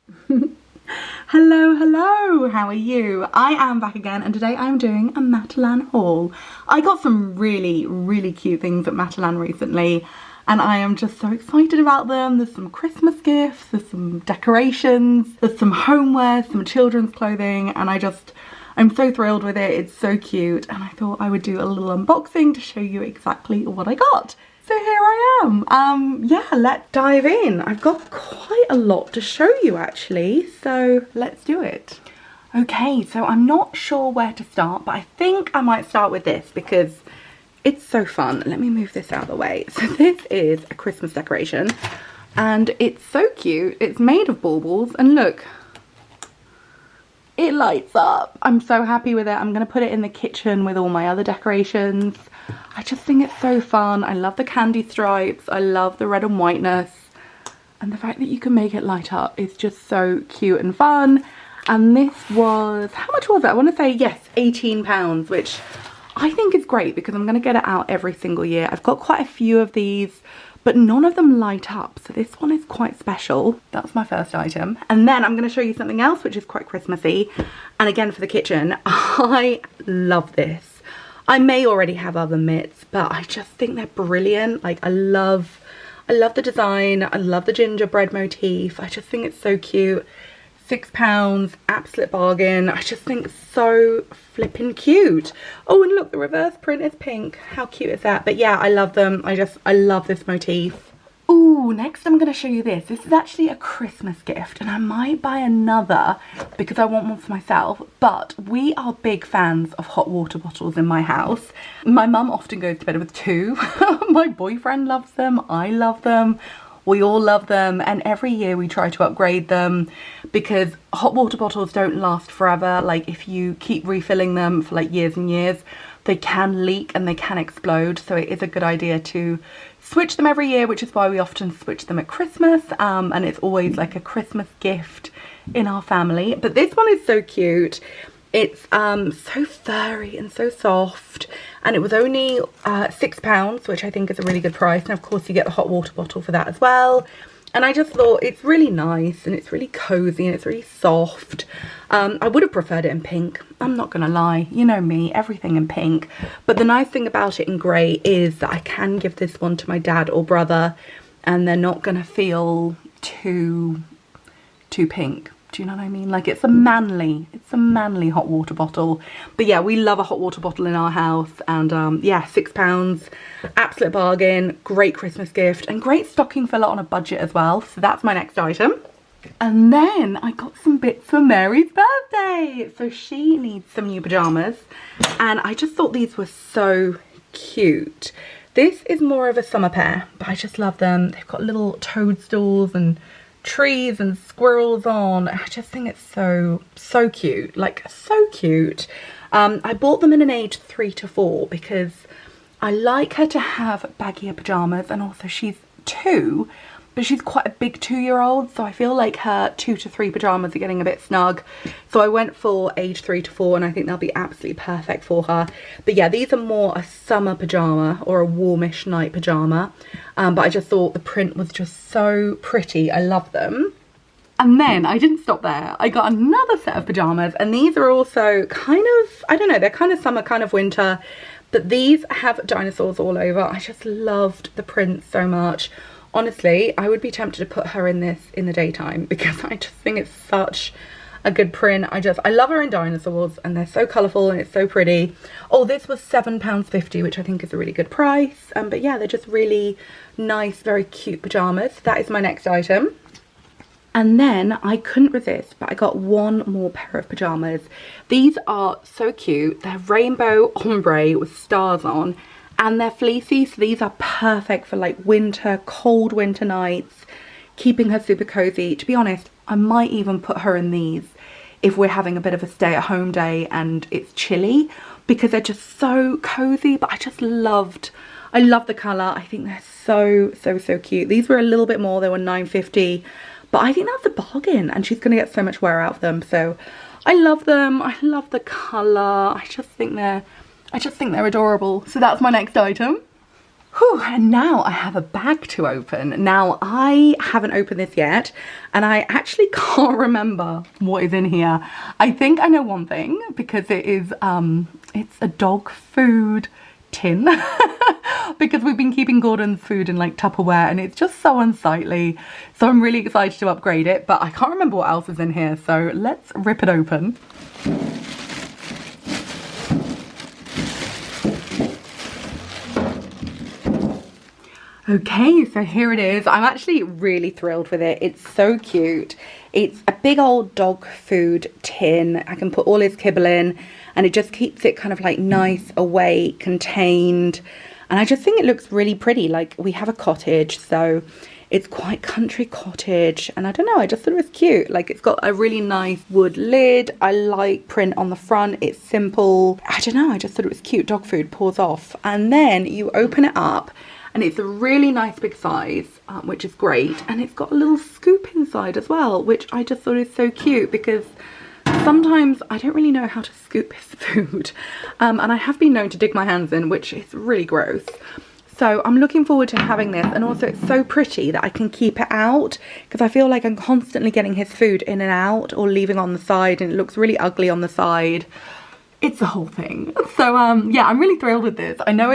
Hello, hello, how are you? I am back again and today I'm doing a Matalan haul. I got some really cute things at Matalan recently and I am just so excited about them. There's some Christmas gifts, there's some decorations, there's some homeware, some children's clothing, and I'm so thrilled with it. It's so cute and I thought I would do a little unboxing to show you exactly what I got. So here I am. Yeah, let's dive in. I've got quite a lot to show you actually, so let's do it. Okay, so I'm not sure where to start, but I think I might start with this because it's so fun. Let me move this out of the way. So this is a Christmas decoration and it's so cute. It's made of baubles and look, it lights up. I'm so happy with it. I'm gonna put it in the kitchen with all my other decorations. I just think it's so fun. I love the candy stripes. I love the red and whiteness. And the fact that you can make it light up is just so cute and fun. And this was, how much was it? I want to say, yes, £18, which I think is great because I'm going to get it out every single year. I've got quite a few of these, but none of them light up. So this one is quite special. That's my first item. And then I'm going to show you something else, which is quite Christmassy. And again, for the kitchen, I love this. I may already have other mitts, but I just think they're brilliant. Like I love the design. I love the gingerbread motif. I just think it's so cute. £6, absolute bargain. I just think it's so flippin' cute. Oh, and look, the reverse print is pink. How cute is that? But yeah, I love them. I love this motif. Ooh, next I'm going to show you this. This is actually a Christmas gift and I might buy another because I want one for myself, but we are big fans of hot water bottles in my house. My mum often goes to bed with two. My boyfriend loves them. I love them. We all love them, and every year we try to upgrade them because hot water bottles don't last forever. Like if you keep refilling them for like years and years, they can leak and they can explode. So it is a good idea to switch them every year, which is why we often switch them at Christmas. And it's always like a Christmas gift in our family. But this one is so cute. It's so furry and so soft, and it was only £6, which I think is a really good price. And of course you get the hot water bottle for that as well. And I just thought it's really nice and it's really cozy and it's really soft. I would have preferred it in pink. I'm not gonna lie, you know me, everything in pink. But the nice thing about it in grey is that I can give this one to my dad or brother and they're not gonna feel too pink. Do you know what I mean? Like it's a manly hot water bottle. But yeah, we love a hot water bottle in our house, and yeah, £6, absolute bargain, great Christmas gift and great stocking filler on a budget as well. So that's my next item. And then I got some bits for Mary's birthday. So she needs some new pajamas and I just thought these were so cute. This is more of a summer pair, but I just love them. They've got little toadstools and trees and squirrels on. I just think it's so cute, like so cute. I bought them in an age 3 to 4 because I like her to have baggier pajamas, and also she's 2, but she's quite a big 2-year-old, so I feel like her 2 to 3 pajamas are getting a bit snug. So I went for age 3 to 4 and I think they'll be absolutely perfect for her. But yeah, these are more a summer pajama or a warmish night pajama. But I just thought the print was just so pretty. I love them. And then I didn't stop there. I got another set of pajamas, and these are also kind of, I don't know, they're kind of summer, kind of winter, but these have dinosaurs all over. I just loved the print so much. Honestly, I would be tempted to put her in this in the daytime because I just think it's such a good print. I love her in dinosaurs and they're so colourful and it's so pretty. Oh, this was £7.50, which I think is a really good price. But yeah, they're just really nice, very cute pyjamas. That is my next item. And then I couldn't resist, but I got one more pair of pyjamas. These are so cute. They're rainbow ombre with stars on. And they're fleecy, so these are perfect for like winter, cold winter nights, keeping her super cozy. To be honest, I might even put her in these if we're having a bit of a stay-at-home day and it's chilly, because they're just so cozy. But I love the colour. I think they're so cute. These were a little bit more, they were £9.50, but I think that's a bargain and she's gonna get so much wear out of them. So I love them. I love the colour. I just think they're adorable. So that's my next item. Whew, and now I have a bag to open. Now, I haven't opened this yet, and I actually can't remember what is in here. I think I know one thing, because it is, it's a dog food tin. Because we've been keeping Gordon's food in like Tupperware, and it's just so unsightly. So I'm really excited to upgrade it, but I can't remember what else is in here. So let's rip it open. Okay, so here it is. I'm actually really thrilled with it. It's so cute. It's a big old dog food tin. I can put all his kibble in, and it just keeps it kind of like nice, away, contained. And I just think it looks really pretty. Like, we have a cottage, so it's quite country cottage. And I don't know, I just thought it was cute. Like, it's got a really nice wood lid. I like print on the front. It's simple. I don't know, I just thought it was cute. Dog food pours off. And then you open it up, and it's a really nice big size, which is great. And it's got a little scoop inside as well, which I just thought is so cute, because sometimes I don't really know how to scoop his food. And I have been known to dig my hands in, which is really gross. So I'm looking forward to having this. And also it's so pretty that I can keep it out, because I feel like I'm constantly getting his food in and out or leaving on the side, and it looks really ugly on the side. It's a whole thing. So yeah, I'm really thrilled with this. I know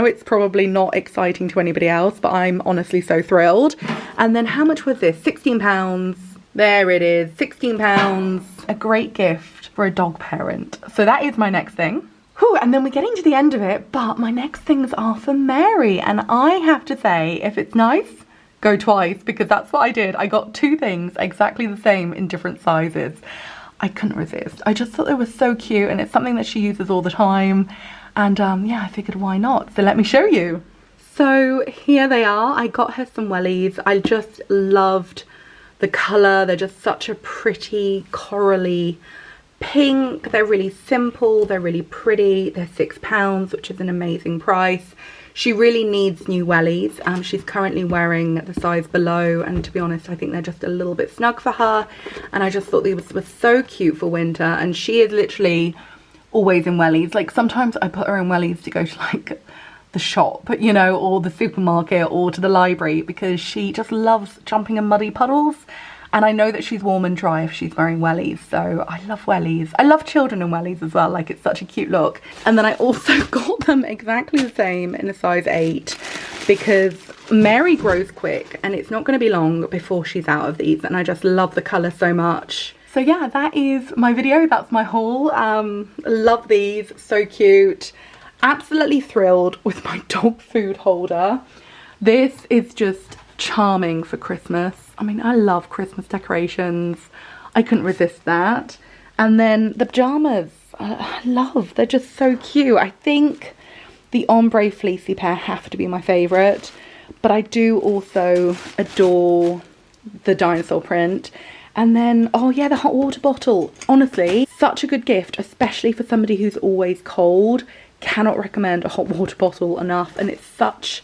it's probably not exciting to anybody else, but I'm honestly so thrilled. And then how much was this? £16. There it is, £16. A great gift for a dog parent. So that is my next thing. Whew, and then we're getting to the end of it, but my next things are for Mary. And I have to say, if it's nice, go twice, because that's what I did. I got two things exactly the same in different sizes. I couldn't resist. I just thought they were so cute, and it's something that she uses all the time. And yeah, I figured why not? So let me show you. So here they are. I got her some wellies. I just loved the colour. They're just such a pretty corally pink. They're really simple. They're really pretty. They're £6, which is an amazing price. She really needs new wellies. She's currently wearing the size below, and to be honest, I think they're just a little bit snug for her. And I just thought these were so cute for winter, and she is literally always in wellies. Like, sometimes I put her in wellies to go to like the shop, you know, or the supermarket or to the library, because she just loves jumping in muddy puddles. And I know that she's warm and dry if she's wearing wellies, so I love wellies. I love children in wellies as well, like, it's such a cute look. And then I also got them exactly the same in a size 8, because Mary grows quick and it's not going to be long before she's out of these, and I just love the colour so much. So yeah, that is my video, that's my haul. Love these, so cute. Absolutely thrilled with my dog food holder. This is just charming for Christmas. I mean, I love Christmas decorations. I couldn't resist that. And then the pajamas, I love, they're just so cute. I think the ombre fleecy pair have to be my favourite, but I do also adore the dinosaur print. And then, oh yeah, the hot water bottle. Honestly, such a good gift, especially for somebody who's always cold. Cannot recommend a hot water bottle enough, and it's such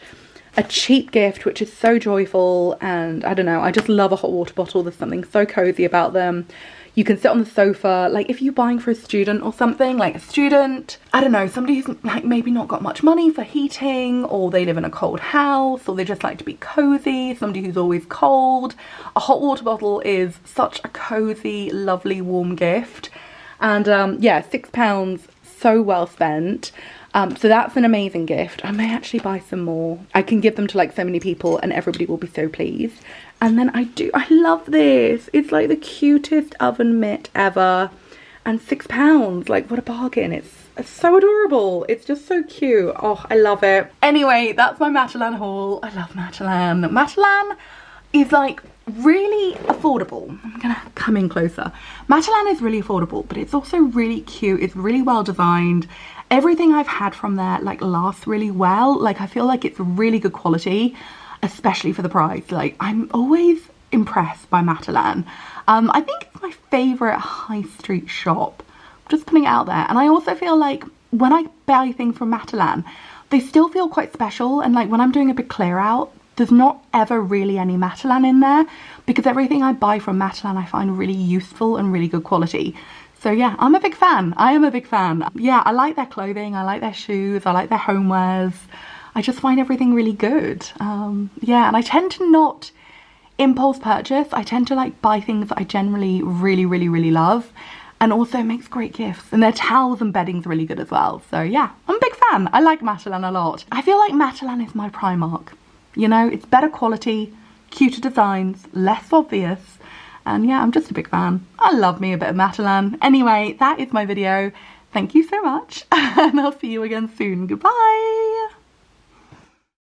a cheap gift, which is so joyful. And I don't know, I just love a hot water bottle. There's something so cozy about them. You can sit on the sofa, like if you're buying for a student or something, like a student, I don't know, somebody who's like maybe not got much money for heating, or they live in a cold house, or they just like to be cozy, somebody who's always cold. A hot water bottle is such a cozy, lovely, warm gift. And yeah, £6, so well spent. So that's an amazing gift. I may actually buy some more. I can give them to like so many people and everybody will be so pleased. And then I love this. It's like the cutest oven mitt ever. And £6, like what a bargain. It's so adorable. It's just so cute. Oh, I love it. Anyway, that's my Matalan haul. I love Matalan. Matalan is like really affordable. I'm gonna come in closer. Matalan is really affordable, but it's also really cute. It's really well designed. Everything I've had from there like lasts really well. Like, I feel like it's really good quality, especially for the price. Like, I'm always impressed by Matalan. I think it's my favourite high street shop. I'm just putting it out there. And I also feel like when I buy things from Matalan, they still feel quite special. And like when I'm doing a big clear out, there's not ever really any Matalan in there, because everything I buy from Matalan I find really useful and really good quality. So yeah, I'm a big fan. I am a big fan. Yeah, I like their clothing, I like their shoes, I like their homewares. I just find everything really good. Yeah, and I tend to not impulse purchase. I tend to like buy things that I generally really love, and also makes great gifts, and their towels and bedding's really good as well. So yeah, I'm a big fan. I like Matalan a lot. I feel like Matalan is my Primark, you know, it's better quality, cuter designs, less obvious, and yeah, I'm just a big fan. I love me a bit of Matalan. Anyway, that is my video. Thank you so much, and I'll see you again soon. Goodbye.